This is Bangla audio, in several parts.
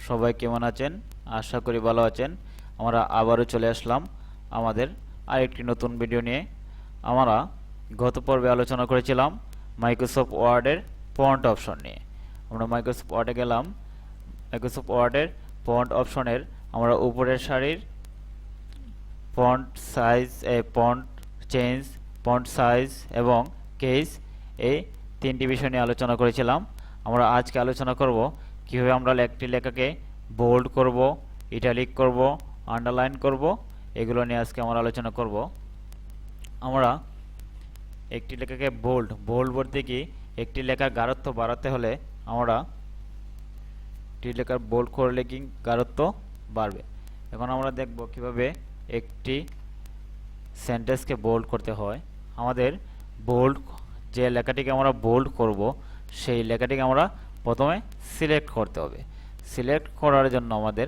সবাই কেমন আছেন? আশা করি ভালো আছেন। আমরা আবারও চলে আসলাম আমাদের আরেকটি নতুন ভিডিও নিয়ে। আমরা গত পর্বে আলোচনা করেছিলাম মাইক্রোসফট ওয়ার্ডের ফন্ট অপশন নিয়ে। আমরা মাইক্রোসফট ওয়ার্ডে গেলাম। মাইক্রোসফট ওয়ার্ডের ফন্ট অপশনের আমরা উপরের সারির font size, font change, font size এবং কেস, এই তিনটি বিষয় নিয়ে আলোচনা করেছিলাম। আমরা আজকে আলোচনা করব কীভাবে আমরা একটি লেখাকে বোল্ড করব, ইটালিক করব, আন্ডারলাইন করব, এগুলো নিয়ে আজকে আমরা আলোচনা করব। আমরা একটি লেখাকে বোল্ড বলতে কি, একটি লেখার গাঢ়ত্ব বাড়াতে হলে আমরা একটি লেখার বোল্ড করলে কি গাঢ়ত্ব বাড়বে। এখন আমরা দেখব কিভাবে একটি সেন্টেন্সকে বোল্ড করতে হয়। আমাদের বোল্ড, যে লেখাটিকে আমরা বোল্ড করব, সেই লেখাটিকে আমরা প্রথমে সিলেক্ট করতে হবে। সিলেক্ট করার জন্য আমাদের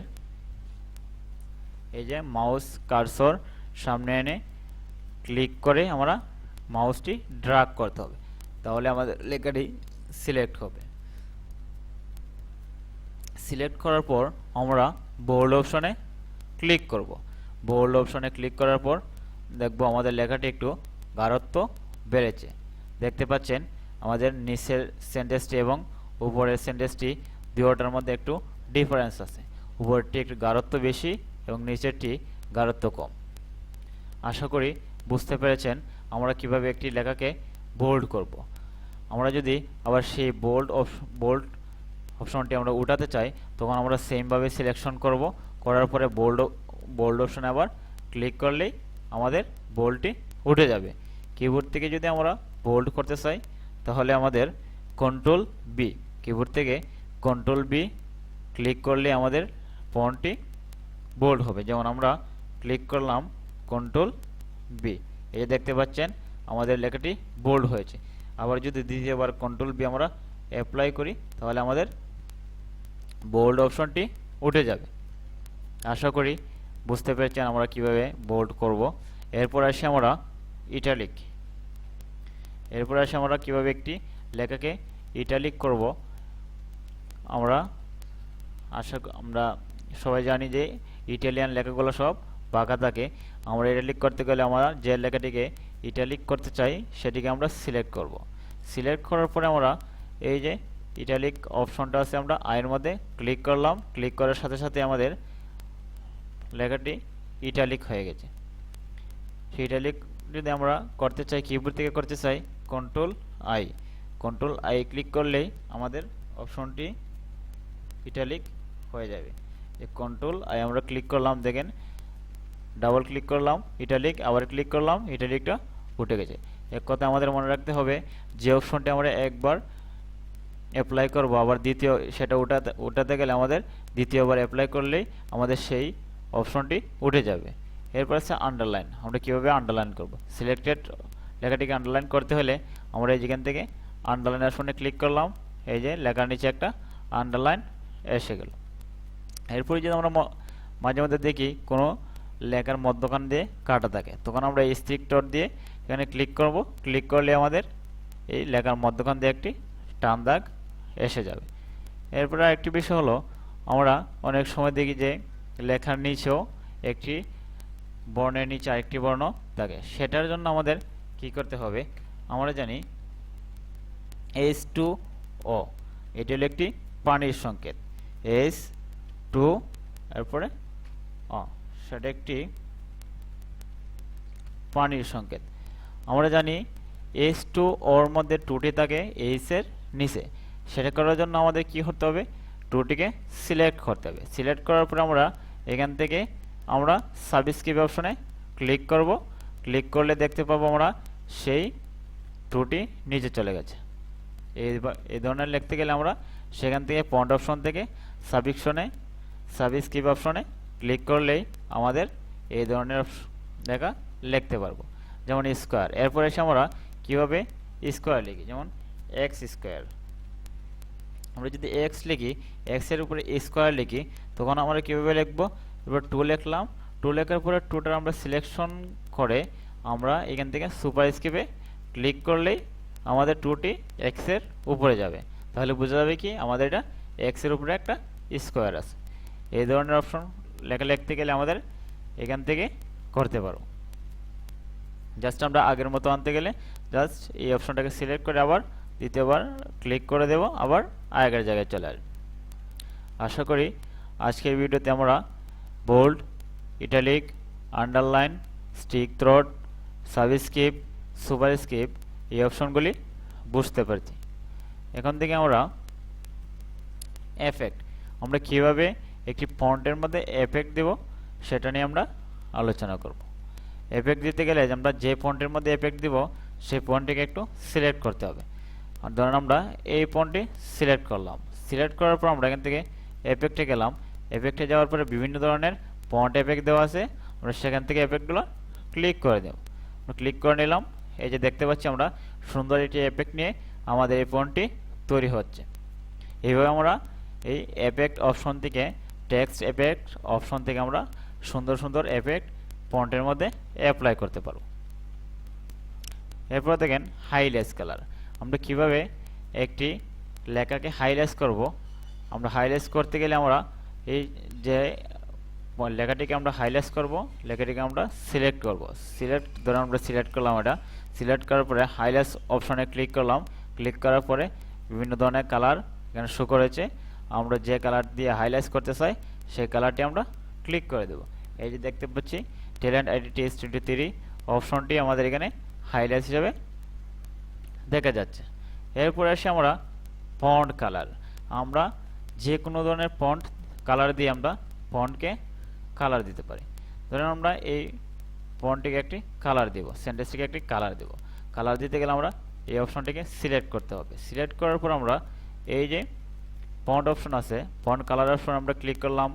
এই যে মাউস কার্সর সামনে এনে ক্লিক করে আমরা মাউসটি ড্র্যাগ করতে হবে, তাহলে আমাদের লেখাটি সিলেক্ট হবে। সিলেক্ট করার পর আমরা বোল্ড অপশনে ক্লিক করব। বোল্ড অপশনে ক্লিক করার পর দেখব আমাদের লেখাটি একটু গাঢ়ত্ব বেড়েছে। দেখতে পাচ্ছেন আমাদের নিচের সেন্টেন্সটি এবং উপরের সেন্টেন্সটি দুটোর মধ্যে একটু ডিফারেন্স আছে। উপরেরটি একটু গাঢ়ত্ব বেশি এবং নিচেরটি গাঢ়ত্ব কম। আশা করি বুঝতে পেরেছেন আমরা কিভাবে একটি লেখাকে বোল্ড করব। আমরা যদি আবার সেই বোল্ড অপশনটি আমরা উঠাতে চাই, তখন আমরা সেমভাবে সিলেকশন করব। করার পরে বোল্ড অপশনে আবার ক্লিক করলেই আমাদের বোল্ডটি উঠে যাবে। কিবোর্ড থেকে যদি আমরা বোল্ড করতে চাই, তাহলে আমাদের কন্ট্রোল বি, কিবোর্ড থেকে কন্ট্রোল বি ক্লিক করলে আমাদের ফন্টটি বোল্ড হবে। যেমন আমরা ক্লিক করলাম কন্ট্রোল বি, এই যে দেখতে পাচ্ছেন আমাদের লেখাটি বোল্ড হয়েছে। আবার যদি দ্বিতীয়বার কন্ট্রোল বি আমরা অ্যাপ্লাই করি, তাহলে আমাদের বোল্ড অপশনটি উঠে যাবে। আশা করি বুঝতে পেরেছেন আমরা কিভাবে বোল্ড করব। এরপর আসি আমরা ইটালিক। এরপর আসি আমরা কিভাবে একটি লেখাকে ইটালিক করব। আমরা সবাই জানি যে ইটালিয়ান লেখাগুলো সব বাঁকা থাকে। আমরা ইটালিক করতে গেলে আমরা যে লেখাটিকে ইটালিক করতে চাই সেটিকে আমরা সিলেক্ট করব। সিলেক্ট করার পরে আমরা এই যে ইটালিক অপশনটা আছে, আমরা আয়ের মধ্যে ক্লিক করলাম। ক্লিক করার সাথে সাথে আমাদের লেখাটি ইটালিক হয়ে গেছে। সেই ইটালিক যদি আমরা করতে চাই, কিবোর্ড থেকে করতে চাই, কন্ট্রোল আই ক্লিক করলেই আমাদের অপশনটি ইটালিক হয়ে যাবে। এই কন্ট্রোল আই আমরা ক্লিক করলাম, দেখেন ডাবল ক্লিক করলাম ইটালিক, আবার ক্লিক করলাম ইটালিকটা উঠে গেছে। এক কথা আমাদের মনে রাখতে হবে, যে অপশনটি আমরা একবার অ্যাপ্লাই করব, আবার সেটা উঠাতে গেলে আমাদের দ্বিতীয়বার অ্যাপ্লাই করলেই আমাদের সেই অপশনটি উঠে যাবে। এরপর আছে আন্ডারলাইন। আমরা কীভাবে আন্ডারলাইন করব। সিলেক্টেড লেখাটিকে আন্ডারলাইন করতে হলে আমরা যেখান থেকে আন্ডারলাইন অপশনে ক্লিক করলাম, এই যে লেখার নিচে একটা আন্ডারলাইন এসে গেল। এরপরে যদি আমরা মাঝে মধ্যে দেখি কোনো লেখার মধ্যখান দিয়ে কাটা থাকে, তখন আমরা এই স্ট্রিক ডট দিয়ে এখানে ক্লিক করব। ক্লিক করলে আমাদের এই লেখার মধ্যখান দিয়ে একটি টান দাগ এসে যাবে। এরপরে আরেকটি বিষয় হলো, আমরা অনেক সময় দেখি যে লেখার নিচেও একটি বর্ণের নিচে আরেকটি বর্ণ থাকে। সেটার জন্য আমাদের কি করতে হবে, আমরা জানি H2O, এটি হলো একটি পানির সংকেত। H2 এরপরে অ, সেটা একটি পানির সংকেত। আমরা জানি H2O এর মধ্যে টুটি থাকে H এর নিচে। সেটা করার জন্য আমাদের কি করতে হবে, টুটিকে সিলেক্ট করতে হবে। সিলেক্ট করার পর আমরা এখান থেকে আমরা সাবস্ক্রাইব অপশনে ক্লিক করব। ক্লিক করলে দেখতে পাবো আমরা সেই টুটি নিচে চলে গেছে। এই ধরনের লিখতে গেলে আমরা সেখান থেকে ফন্ট অপশন থেকে সাবস্ক্রাইব অপশনে ক্লিক করলেই আমাদের এই ধরনের লেখা লিখতে পারবো। যেমন স্কোয়ার। এরপর এসে আমরা কীভাবে স্কোয়ার লিখি, যেমন এক্স স্কোয়ার। আমরা যদি এক্স লিখি, এক্সের উপরে স্কোয়ার লিখি, তখন আমরা কীভাবে লিখব, এবার 2 লিখলাম। 2 লেখার পরে 2টার আমরা সিলেকশন করে আমরা এখান থেকে সুপারস্ক্রিপ্টে ক্লিক করলেই আমাদের 2টি এক্সের উপরে যাবে। তাহলে বোঝা যাবে কি আমাদের এটা এক্সের উপরে একটা স্কোয়ার আছে। এই ধরনের অপশন লেখা লিখতে গেলে আমাদের এখান থেকে করতে পারো। জাস্ট আমরা আগের মতো আনতে গেলে জাস্ট এই অপশনটাকে সিলেক্ট করে আবার দ্বিতীয়বার ক্লিক করে দেব, আবার আগের জায়গায় চলে আসবে। আশা করি আজকের ভিডিওতে আমরা bold, italic, underline, strikethrough, subscript, superscript এই অপশনগুলি বুঝতে পারছি। এখন থেকে আমরা এফেক্ট, আমরা কিভাবে একটি ফন্টের মধ্যে এফেক্ট দেব সেটা নিয়ে আমরা আলোচনা করব। এফেক্ট দিতে গেলে আমরা যে ফন্টের মধ্যে এফেক্ট দিব সেই ফন্টটিকে একটু সিলেক্ট করতে হবে। আর ধরুন আমরা এই ফন্টটি সিলেক্ট করলাম, সিলেক্ট করার পর আমরা এখান থেকে এফেক্টে গেলাম। এফেক্টে যাওয়ার পরে বিভিন্ন ধরনের ফন্ট এফেক্ট দেওয়া আছে, আমরা সেখান থেকে এফেক্টগুলো ক্লিক করে দেব। ক্লিক করে নিলাম, এই যে দেখতে পাচ্ছি আমরা সুন্দর একটি এফেক্ট নিয়ে আমাদের এই ফন্টটি তৈরি হচ্ছে। এইভাবে আমরা এই এফেক্ট অপশন থেকে, টেক্সট এফেক্ট অপশন থেকে আমরা সুন্দর সুন্দর এফেক্ট ফন্টের মধ্যে অ্যাপ্লাই করতে পারব। এরপর দেখেন হাইলাইট কালার, আমরা কিভাবে একটি লেখাকে হাইলাইট করব। আমরা হাইলাইট করতে গেলে আমরা এই যে লেখাটিকে আমরা হাইলাইট করব, লেখাটিকে আমরা সিলেক্ট করব। সিলেক্ট ধরুন আমরা সিলেক্ট করলাম, এটা সিলেক্ট করার পরে হাইলাইট অপশনে ক্লিক করলাম। ক্লিক করার পরে বিভিন্ন ধরনের কালার এখানে শো করেছে। আমরা যে কালার দিয়ে হাইলাইট করতে চাই সেই কালারটি আমরা ক্লিক করে দেব। এই যে দেখতে পাচ্ছি ট্যালেন্ট আইডি TS23 অপশনটি আমাদের এখানে হাইলাইট হিসেবে দেখা যাচ্ছে। এরপরে আসে আমরা ফন্ট কালার, আমরা যে কোনো ধরনের ফন্ট কালার দিয়ে আমরা ফন্টকে কালার দিতে পারি। ধরুন আমরা এই ফন্টটিকে একটি কালার দেব, সেন্টেন্সটিকে একটি কালার দেব। কালার দিতে গেলে আমরা এই অপশনটিকে সিলেক্ট করতে হবে। সিলেক্ট করার পর আমরা এই যে ফন্ট অপশন আছে, ফন্ট কালার অপশন আমরা ক্লিক করলাম।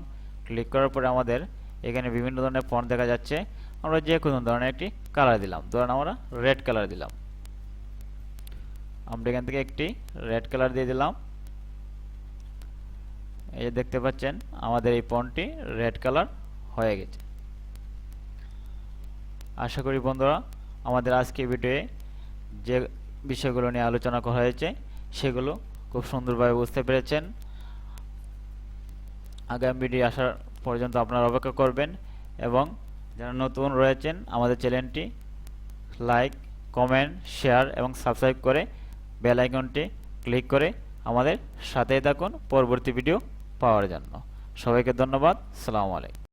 ক্লিক করার পরে আমাদের এখানে বিভিন্ন ধরনের ফন্ট দেখা যাচ্ছে। আমরা যে কোনো ধরনের একটি কালার দিলাম, ধরুন আমরা রেড কালার দিলাম। আমরা এখান থেকে একটি রেড কালার দিয়ে দিলাম। এই যে দেখতে পাচ্ছেন আমাদের এই ফন্টটি রেড কালার হয়ে গেছে। আশা করি বন্ধুরা আমাদের আজকে ভিডিওয়ে যে বিষয়গুলো নিয়ে আলোচনা করা হয়েছে সেগুলো খুব সুন্দরভাবে বুঝতে পেরেছেন। আগামী ভিডিও আসার পর্যন্ত আপনারা অপেক্ষা করবেন এবং যারা নতুন রয়েছেন আমাদের চ্যানেলটি লাইক, কমেন্ট, শেয়ার এবং সাবস্ক্রাইব করে বেল আইকনটি ক্লিক করে আমাদের সাথেই থাকুন পরবর্তী ভিডিও পাওয়ার জন্য। সবাইকে ধন্যবাদ। আসসালামু আলাইকুম।